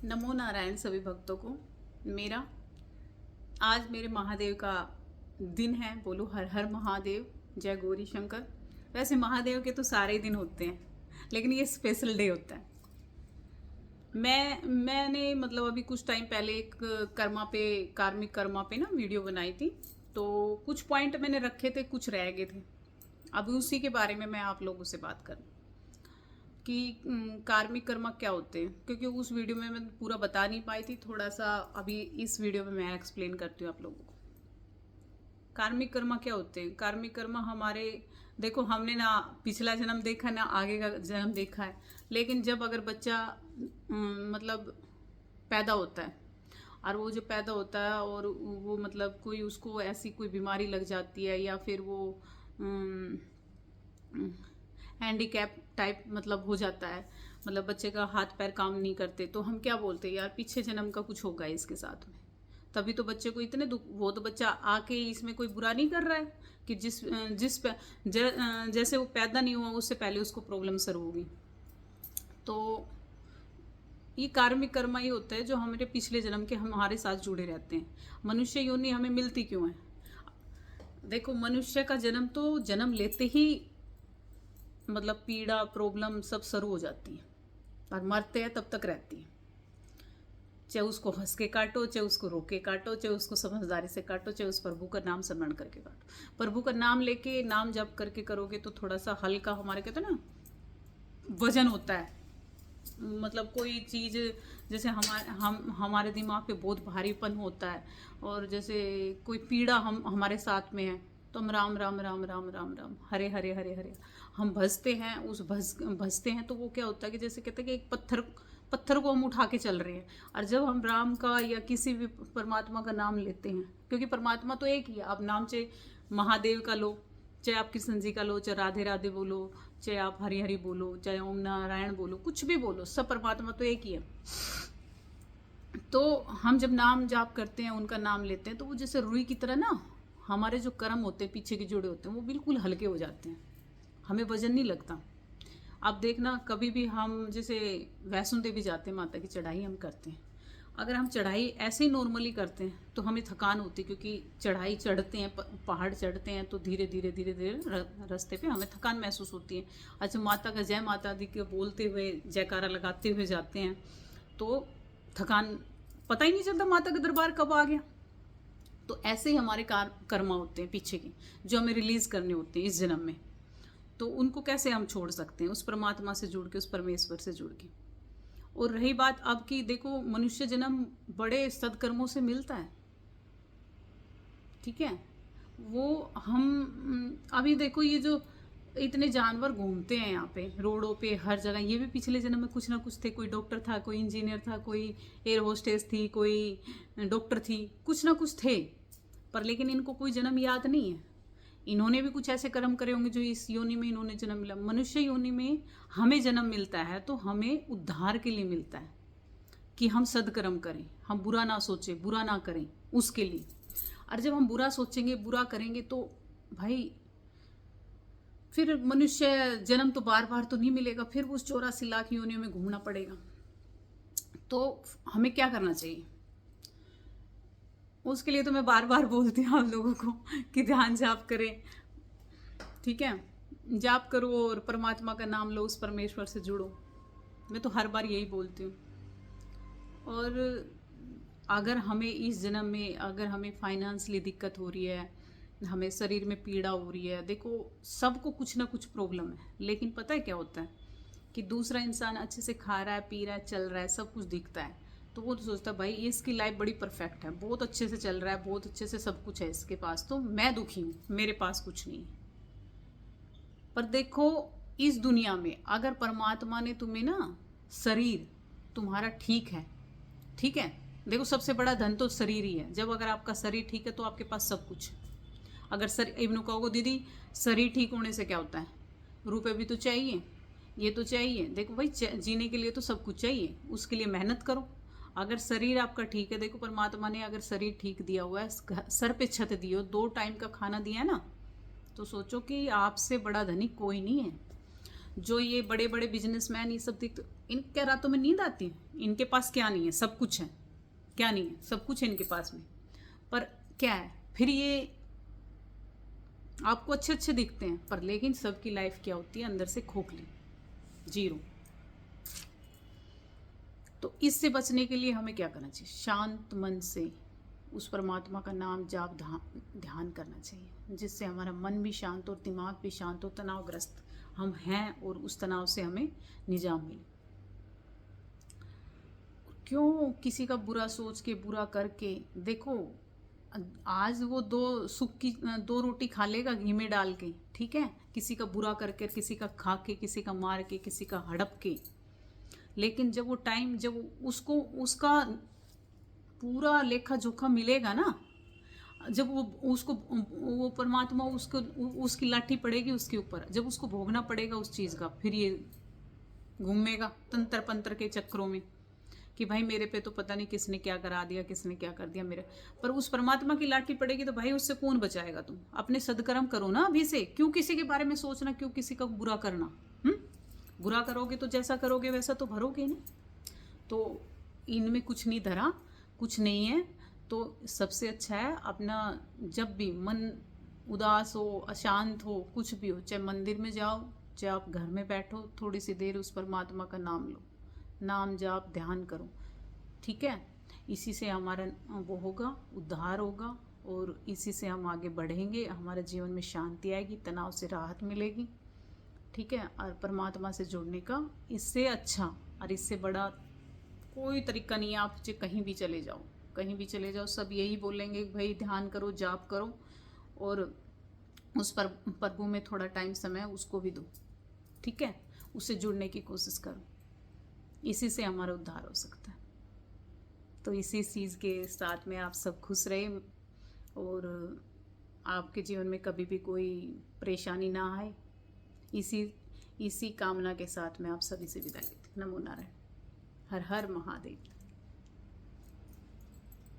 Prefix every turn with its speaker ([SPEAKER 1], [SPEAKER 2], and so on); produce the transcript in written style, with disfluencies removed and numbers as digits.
[SPEAKER 1] नमो नारायण सभी भक्तों को। मेरा आज मेरे महादेव का दिन है। बोलो हर हर महादेव, जय गौरी शंकर। वैसे महादेव के तो सारे ही दिन होते हैं, लेकिन ये स्पेशल डे होता है। मैंने मतलब अभी कुछ टाइम पहले एक कार्मिक कर्मा पे ना वीडियो बनाई थी, तो कुछ पॉइंट मैंने रखे थे, कुछ रह गए थे। अभी उसी के बारे में मैं आप लोगों से बात करूँ कि कार्मिक कर्म क्या होते हैं, क्योंकि उस वीडियो में मैं पूरा बता नहीं पाई थी। थोड़ा सा अभी इस वीडियो में मैं एक्सप्लेन करती हूँ आप लोगों को। कार्मिक कर्म क्या होते हैं? कार्मिक कर्म हमारे, देखो हमने ना पिछला जन्म देखा ना आगे का जन्म देखा है, लेकिन जब अगर बच्चा मतलब पैदा होता है, और वो जो पैदा होता है और वो मतलब कोई उसको ऐसी कोई बीमारी लग जाती है, या फिर वो हैंडीकैप टाइप मतलब हो जाता है, मतलब बच्चे का हाथ पैर काम नहीं करते, तो हम क्या बोलते हैं, यार पीछे जन्म का कुछ होगा इसके साथ में। तभी तो बच्चे को इतने दुख, वो तो बच्चा आके इसमें कोई बुरा नहीं कर रहा है कि जैसे वो पैदा नहीं हुआ उससे पहले उसको प्रॉब्लम सर होगी। तो ये कार्मिक कर्म ही होता है जो हमारे पिछले जन्म के हमारे साथ जुड़े रहते हैं। मनुष्य योनि हमें मिलती क्यों है? देखो मनुष्य का जन्म तो जन्म लेते ही मतलब पीड़ा प्रॉब्लम सब शुरू हो जाती है, और मरते हैं तब तक रहती है। चाहे उसको हंस के काटो, चाहे उसको रो के काटो, चाहे उसको समझदारी से काटो, चाहे उस प्रभु का नाम स्मरण करके काटो। प्रभु का नाम लेके नाम जप करके करोगे तो थोड़ा सा हल्का, हमारे कहते हैं ना वजन होता है। मतलब कोई चीज़ जैसे हमारे दिमाग पे बहुत भारीपन होता है, और जैसे कोई पीड़ा हमारे साथ में है, तो हम राम राम राम राम राम राम हरे हरे हरे हरे हम भजते हैं। उस भजते हैं तो वो क्या होता है कि जैसे कहते हैं कि एक पत्थर को हम उठा के चल रहे हैं। और जब हम राम का या किसी भी परमात्मा का नाम लेते हैं, क्योंकि परमात्मा तो एक ही है, आप नाम चाहे महादेव का लो, चाहे आप कृष्ण जी का लो, चाहे राधे राधे बोलो, चाहे आप हरि हरि बोलो, चाहे ओम नारायण बोलो, कुछ भी बोलो, सब परमात्मा तो एक ही है। तो हम जब नाम जाप करते हैं, उनका नाम लेते हैं, तो वो जैसे रुई की तरह ना हमारे जो कर्म होते हैं पीछे के जुड़े होते हैं वो बिल्कुल हल्के हो जाते हैं, हमें वजन नहीं लगता। आप देखना कभी भी हम जैसे वैष्णो देवी जाते हैं, माता की चढ़ाई हम करते हैं, अगर हम चढ़ाई ऐसे ही नॉर्मली करते हैं तो हमें थकान होती है, क्योंकि चढ़ाई चढ़ते हैं, पहाड़ चढ़ते हैं, तो धीरे धीरे धीरे धीरे रास्ते पे हमें थकान महसूस होती है। अच्छा, माता का जय माता दी के बोलते हुए जयकारा लगाते हुए जाते हैं तो थकान पता ही नहीं चलता माता का दरबार कब आ गया। तो ऐसे ही हमारे कर्मा होते हैं पीछे की, जो हमें रिलीज करने होते हैं इस जन्म में। तो उनको कैसे हम छोड़ सकते हैं? उस परमात्मा से जुड़ के, उस परमेश्वर से जुड़ के। और रही बात अब की, देखो मनुष्य जन्म बड़े सदकर्मों से मिलता है, ठीक है। वो हम अभी देखो ये जो इतने जानवर घूमते हैं यहाँ पे रोडों पे हर जगह, ये भी पिछले जन्म में कुछ ना कुछ थे। कोई डॉक्टर था, कोई इंजीनियर था, कोई एयर होस्टेस थी, कोई डॉक्टर थी, कुछ ना कुछ थे, पर लेकिन इनको कोई जन्म याद नहीं है। इन्होंने भी कुछ ऐसे कर्म करे होंगे जो इस योनि में इन्होंने जन्म मिला। मनुष्य योनि में हमें जन्म मिलता है तो हमें उद्धार के लिए मिलता है, कि हम सदकर्म करें, हम बुरा ना सोचें, बुरा ना करें उसके लिए। और जब हम बुरा सोचेंगे, बुरा करेंगे, तो भाई फिर मनुष्य जन्म तो बार बार तो नहीं मिलेगा, फिर उस 84 लाख योनियों में घूमना पड़ेगा। तो हमें क्या करना चाहिए? उसके लिए तो मैं बार बार बोलती हूँ आप लोगों को कि ध्यान जाप करें, ठीक है। जाप करो और परमात्मा का नाम लो, उस परमेश्वर से जुड़ो। मैं तो हर बार यही बोलती हूँ। और अगर हमें इस जन्म में, अगर हमें फाइनेंशियली दिक्कत हो रही है, हमें शरीर में पीड़ा हो रही है, देखो सबको कुछ ना कुछ प्रॉब्लम है, लेकिन पता है क्या होता है कि दूसरा इंसान अच्छे से खा रहा है, पी रहा है, चल रहा है, सब कुछ दिखता है, तो वो तो सोचता है भाई इसकी लाइफ बड़ी परफेक्ट है, बहुत अच्छे से चल रहा है, बहुत अच्छे से सब कुछ है इसके पास, तो मैं दुखी हूँ, मेरे पास कुछ नहीं है। पर देखो इस दुनिया में अगर परमात्मा ने तुम्हें ना, शरीर तुम्हारा ठीक है, ठीक है, देखो सबसे बड़ा धन तो शरीर ही है। जब अगर आपका शरीर ठीक है तो आपके पास सब कुछ है। अगर इब्नु कहोगे दीदी शरीर ठीक होने से क्या होता है, रुपए भी तो चाहिए, ये तो चाहिए। देखो भाई जीने के लिए तो सब कुछ चाहिए, उसके लिए मेहनत करो। अगर शरीर आपका ठीक है, देखो परमात्मा ने अगर शरीर ठीक दिया हुआ है, सर पे छत दी हो, 2 टाइम का खाना दिया है ना, तो सोचो कि आपसे बड़ा धनी कोई नहीं है। जो ये बड़े बड़े बिजनेसमैन ये सब दिखते, इनके रातों में नींद आती है? इनके पास क्या नहीं है? सब कुछ है। क्या नहीं है? सब कुछ है इनके पास में, पर क्या है फिर? ये आपको अच्छे अच्छे दिखते हैं, पर लेकिन सबकी लाइफ क्या होती है? अंदर से खोखली, जीरो। तो इससे बचने के लिए हमें क्या करना चाहिए? शांत मन से उस परमात्मा का नाम जाप ध्यान करना चाहिए, जिससे हमारा मन भी शांत और दिमाग भी शांत हो, तनावग्रस्त हम हैं और उस तनाव से हमें निजात मिले। क्यों किसी का बुरा सोच के, बुरा करके? देखो, आज वो दो रोटी खा लेगा घी में डाल के, ठीक है, किसी का बुरा करके, किसी का खा के, किसी का मार के, किसी का हड़प के, लेकिन जब वो टाइम, जब उसको उसका पूरा लेखा जोखा मिलेगा ना, जब वो परमात्मा उसकी लाठी पड़ेगी उसके ऊपर, जब उसको भोगना पड़ेगा उस चीज़ का, फिर ये घूमेगा तंत्र पंत्र के चक्रों में कि भाई मेरे पे तो पता नहीं किसने क्या करा दिया, किसने क्या कर दिया मेरे। पर उस परमात्मा की लाठी पड़ेगी तो भाई उससे कौन बचाएगा? तुम अपने सदकर्म करो ना अभी से। क्यों किसी के बारे में सोचना? क्यों किसी का बुरा करना? बुरा करोगे तो जैसा करोगे वैसा तो भरोगे ना। तो इनमें कुछ नहीं धरा, कुछ नहीं है। तो सबसे अच्छा है अपना, जब भी मन उदास हो, अशांत हो, कुछ भी हो, चाहे मंदिर में जाओ, चाहे आप घर में बैठो, थोड़ी सी देर उस परमात्मा का नाम लो, नाम जाप ध्यान करो, ठीक है। इसी से हमारा वो होगा, उद्धार होगा, और इसी से हम आगे बढ़ेंगे, हमारे जीवन में शांति आएगी, तनाव से राहत मिलेगी, ठीक है। और परमात्मा से जुड़ने का इससे अच्छा और इससे बड़ा कोई तरीका नहीं है। आप कहीं भी चले जाओ, कहीं भी चले जाओ, सब यही बोलेंगे कि भाई ध्यान करो, जाप करो, और उस पर प्रभु में थोड़ा टाइम समय उसको भी दो, ठीक है। उससे जुड़ने की कोशिश करो, इसी से हमारा उद्धार हो सकता है। तो इसी चीज़ के साथ में आप सब खुश रहे, और आपके जीवन में कभी भी कोई परेशानी ना आए, इसी कामना के साथ में आप सभी से विदा लेते। नमो नारायण। हर हर महादेव।